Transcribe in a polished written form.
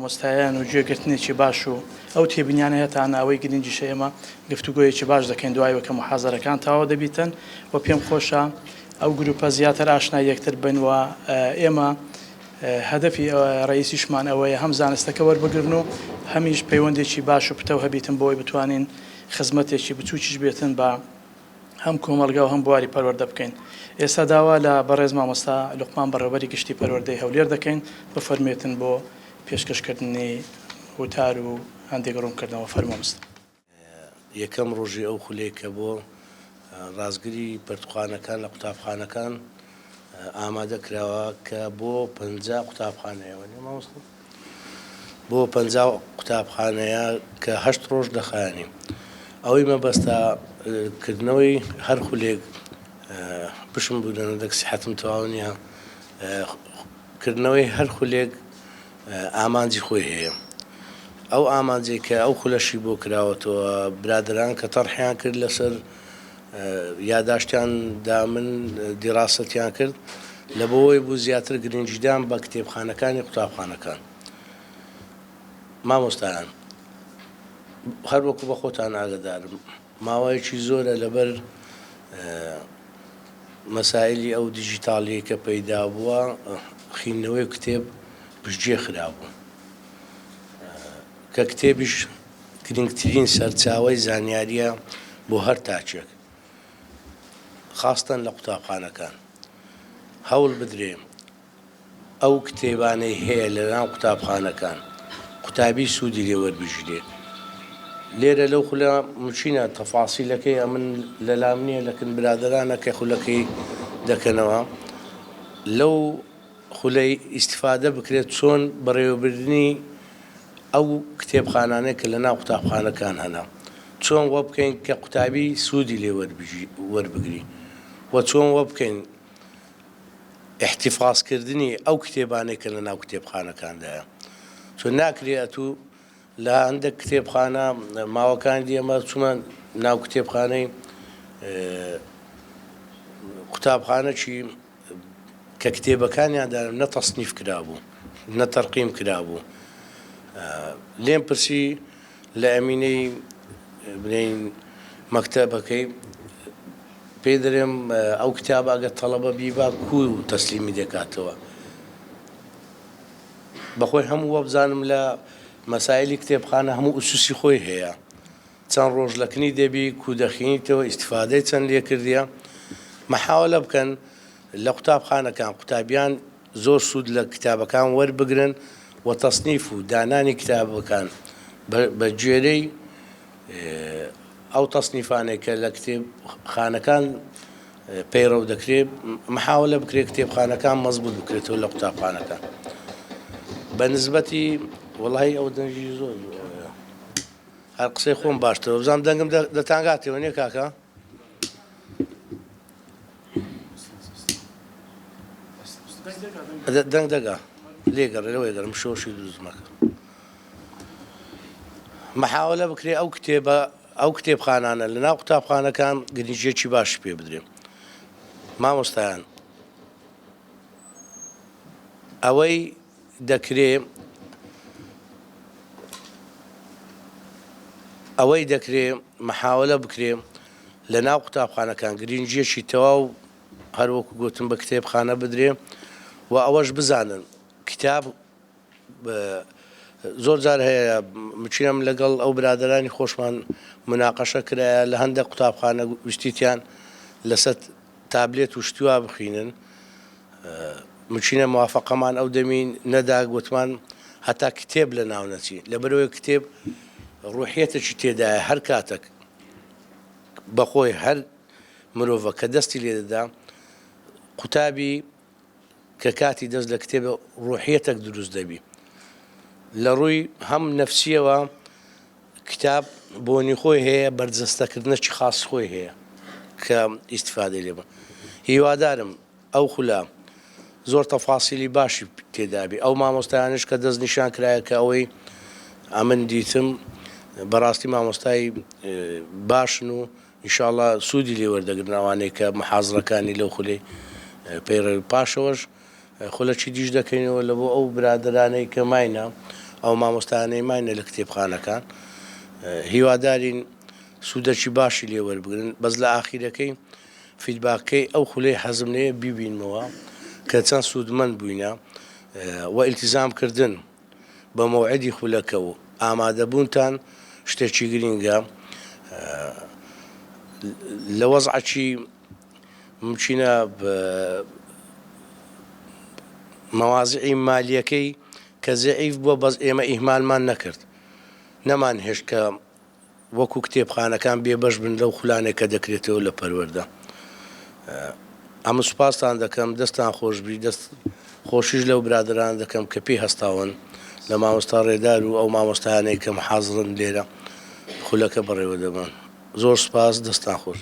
مامۆستایان و گوێگرتنێکی باش و ئەو تێبینیانە هێتان ئەوەی گرنگیشە ئێمە گفتوگۆیەکی باش دەکەین دوایەوە کە محازەرەکان تەواو دەبیتن و پێم خۆشە ئەو گروپە زیاتر ئاشنا یەکتر بنوە ئێمە هەدەفی ڕئیسیشمان ئەوەیە هەم زانستەکە وەربگرن و هەمیش پەیوەندێکی باش و پتە هەبیتن بۆی بتوانین خزمەتێکی بچووکیش بێتن بە هەم کۆمەلگا و هەم بواری پەروەردە بکەین. ئێستا داوا لە بەڕێز مامۆستا لوقمان بەڕێوەبەری گشتی پەروەردەی هەولێر دەکەین بفەرمێتن بۆ پێشکەشکردنی وتار و هەندێک ڕوونکردنەوە فەرمامۆستا. یەکەم ڕۆژی ئەو خولەی کە بۆ ڕازگری پەرتوخانەکان لە قوتابخانەکان ئامادە کراوە کە بۆ 50 قوتابخانەیەوە مامۆستا بۆ 50 قوتابخانەیە کە 8 ڕۆژ دەخایەنیم. ئەوەی مەبەستە کردنەوەی هەر خولێک بشم بوونە دەک سیحەتم تەواو نییە کردنەوەی هەر خولێک ئامانجی خۆی هەیە. ئەو ئامانجێک کە ئەو خولەشی بۆ کراوەتەوە برادران کە تەڕحیان کرد لەسەر یاداشتیان دا من دیڕاستیان کرد لە بۆەوەی بوو زیاتر گرنگیدان بە کتێبخانەکانی قوتابخانەکان. مامۆستایان هەر وەکو بە خۆتان ئاگادارم ماوەیەکی زۆرە لەبەر مەسائلی ئەو دیجیتاڵی کە پەیدا بووە خوێندنەوەی کتێب پشتگوێ خرابوو کە کتێبیش گرنگترین سەرچاوەی زانیاریە بۆ هەر تاچێک خاستەن لە قوتابخانەکان هەوڵ بدرێ ئەو کتێبانەی هەیە لەناو قوتابخانەکان قوتابی سوودی لێ وەربژێ. لێرە لەو خولە مچینە تەفاسیلەکەی ئەمن لەلام نییە لەکن برادرانە کە خولەکەی دەکەنەوە لەو خولەی ئیسیفادە بکرێت چۆن بەڕێوەبردننی ئەو کتێبخانانەی کە لەناو قوتابخانەکان هەنا چۆن وە بکەین کە قوتابی سوودی لێ وەربگری و چۆن وە بکەین احتیفازکردنی ئەو کتێبانەی کە لەناو کتێبخانەکاندایە چۆن ناکرێت و لە هەندێک کتێبخانە ماوەکانی ئەمە چوومە ناو کتێبخانەی قوتابخانەی کە کتێبەکانیاندا نەتەصنیف کرابوو نەتەرقیم کرابوو. لێم پرسی لە ئەمینەی بنین مەکتەبەکەی پێ دەرێم ئەو کتابە ئەگە تەڵەبە بیبا کوی و تەسلیمی دەکاتەوە. بەخۆی هەموو وە بزانم لە مەسایلی کتێبخانە هەموو ئوسوسی خۆی هەیە چەند ڕۆژ لەکنی دەبی کو دەخینیتەوە ئیسیفادەی چەند لێ کردیە. مەحاولە بکەن لە قوتابخانەکان قوتابیان زۆر سوود لە کتابەکان وەربگرن و تەصنیف و دانانی کتابەکان بە گوێرەی ئەو تەصنیفانێک کە لە کتێبخانەکان پەیڕەو دەکرێت مەحاولە بکرێت کتێبخانەکان مەزبوط بکرێتەوە لە قوتابخانەکان. بە نسبەتی وەڵی ئەو دەنگی زۆر هەر قسەی خۆم باشترە بزانام دەنگم دەتانگاتەوە نییە کاکە؟ دەنگ دەگا لێگەڕێ لەوەی گەرم شۆشی دروستمەکە. مەحاولە بکرێ ئەو کتێبخانانە لەناو قوتابخانەکان گرنگیەکی باش پێ بدرێ. مامۆستایان ئەوەی دەکرێ مەحاولە بکرێ لەناو قوتابخانەکان گرنگیەکی تەواو هەروەکو گوتم بە کتێبخانە بدرێ و ئەوەش بزانن کتاب زۆر جار هەیە مچینەم لەگەڵ ئەو برادرانی خۆشمان مناقەشە کرایە لە هەندێک قوتابخانە وشتیتیان لەسەر تابلێت و شتیوا بخینن مچینە موافقەمان ئەو دەمین نەدا گوتمان هەتا کتێب لە ناو نەچی لەبەرەوەی کتێب ڕوحیەتێکی تێدایە هەر کاتێک بەخۆی هەر مرۆڤە کە دەستی لێ دەدا قوتابی کە کاتی دەست لە کتێبە ڕوحیەتێک دروست دەبی لە ڕووی هەم نەفسیەوە کتاب بۆنی خۆی هەیە بەرجەستەکردنەکی خاص خۆی هەیە کە ئیسیفادەی لێ بە. هیوادارم ئەو خولە زۆر تەفاسیلی باشی تێدابی ئەو مامۆستایانش کە دەست نیشان کرایە کە ئەوەی ئەمن دیتم بەڕاستی مامۆستای باشن و ئینشاءڵڵا سوودی لێ وەردەگرن ئەوانەی کە محازڕەکانی لەو خولەی پەیڕەوی پاشەوەش خولەکی دیش دەکەینەوە لە بۆ ئەو برادرانەی کە ماینە ئەو مامۆستایانەی ماینە لە کتێبخانەکان هیوادارین سوودەکی باشی لێوەربگرن بەس لە ئاخیرەکەی فیدباکەی ئەو خولەی حەزمنەیە بیبینمەوە کە چەند سوودمەند بووینە و ئیلتیزامکردن بە مەوعیدی خولەکە و ئامادەبوونتان شتێکی گرینگە لە وەزعی ممچینە مەوازعی مالیەکەی کە زەعیف بووە بەس ئێمە ئیهمالمان نەکرد نەمان هێشت کە وەکو کتێبخانەکان بێبەش بن لەو خولانێک کە دەکرێتەوە لە پەروەردە ئەمە سوپاستان دەکەم دەستان خۆشبی دەست خۆشیش لەو برادران دەکەم کە پێی هەستاون لە مامۆستا ڕێدار و ئەو مامۆستایانەی کە محازڕن لێرە خولەکە بەڕێوە دەبن زۆر سوپاس دەستان خۆش